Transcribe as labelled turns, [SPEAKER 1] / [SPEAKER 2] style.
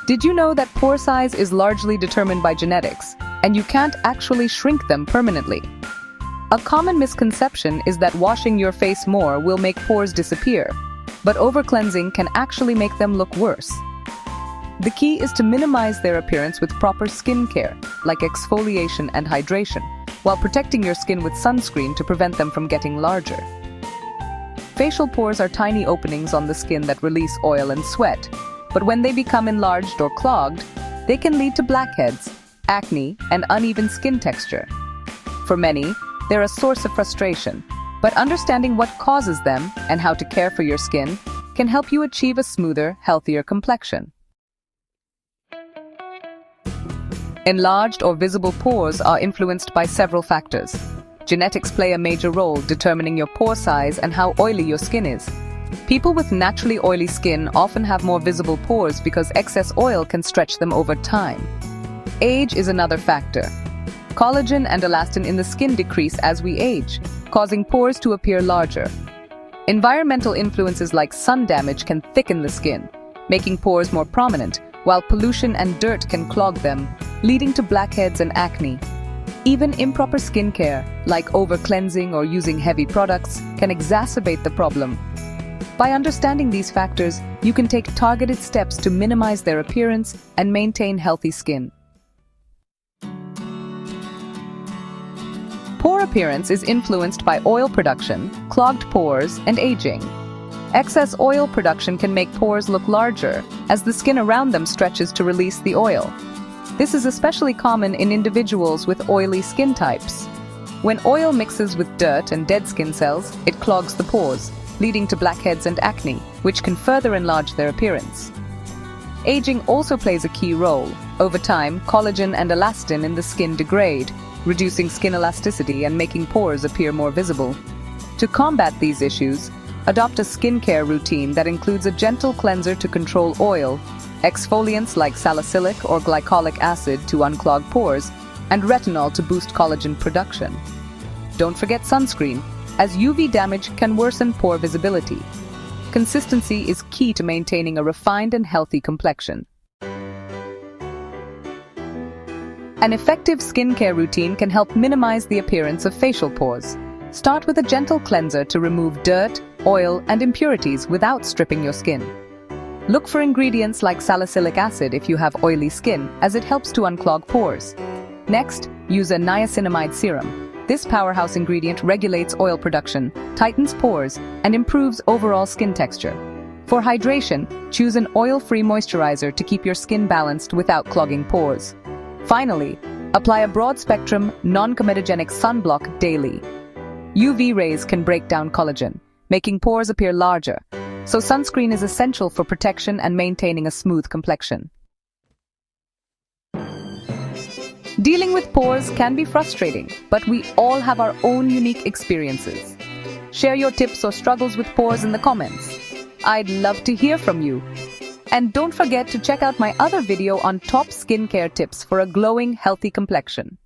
[SPEAKER 1] Did you know that pore size is largely determined by genetics, and you can't actually shrink them permanently? A common misconception is that washing your face more will make pores disappear, but over-cleansing can actually make them look worse. The key is to minimize their appearance with proper skin care, like exfoliation and hydration, while protecting your skin with sunscreen to prevent them from getting larger. Facial pores are tiny openings on the skin that release oil and sweat, but when they become enlarged or clogged, they can lead to blackheads, acne, and uneven skin texture. For many, they're a source of frustration, but understanding what causes them and how to care for your skin can help you achieve a smoother, healthier complexion. Enlarged or visible pores are influenced by several factors. Genetics play a major role determining your pore size and how oily your skin is. People with naturally oily skin often have more visible pores because excess oil can stretch them over time. Age is another factor. Collagen and elastin in the skin decrease as we age, causing pores to appear larger. Environmental influences like sun damage can thicken the skin, making pores more prominent, while pollution and dirt can clog them, leading to blackheads and acne. Even improper skincare, like over-cleansing or using heavy products, can exacerbate the problem. By understanding these factors, you can take targeted steps to minimize their appearance and maintain healthy skin. Pore appearance is influenced by oil production, clogged pores, and aging. Excess oil production can make pores look larger, as the skin around them stretches to release the oil. This is especially common in individuals with oily skin types. When oil mixes with dirt and dead skin cells, it clogs the pores, leading to blackheads and acne, which can further enlarge their appearance. Aging also plays a key role. Over time, collagen and elastin in the skin degrade, reducing skin elasticity and making pores appear more visible. To combat these issues, adopt a skincare routine that includes a gentle cleanser to control oil, exfoliants like salicylic or glycolic acid to unclog pores, and retinol to boost collagen production. Don't forget sunscreen, as UV damage can worsen pore visibility. Consistency is key to maintaining a refined and healthy complexion. An effective skincare routine can help minimize the appearance of facial pores. Start with a gentle cleanser to remove dirt, oil, and impurities without stripping your skin. Look for ingredients like salicylic acid if you have oily skin, as it helps to unclog pores. Next, use a niacinamide serum. This powerhouse ingredient regulates oil production, tightens pores, and improves overall skin texture. For hydration, choose an oil-free moisturizer to keep your skin balanced without clogging pores. Finally, apply a broad-spectrum, non-comedogenic sunblock daily. UV rays can break down collagen, making pores appear larger, so sunscreen is essential for protection and maintaining a smooth complexion. Dealing with pores can be frustrating, but we all have our own unique experiences. Share your tips or struggles with pores in the comments. I'd love to hear from you. And don't forget to check out my other video on top skincare tips for a glowing, healthy complexion.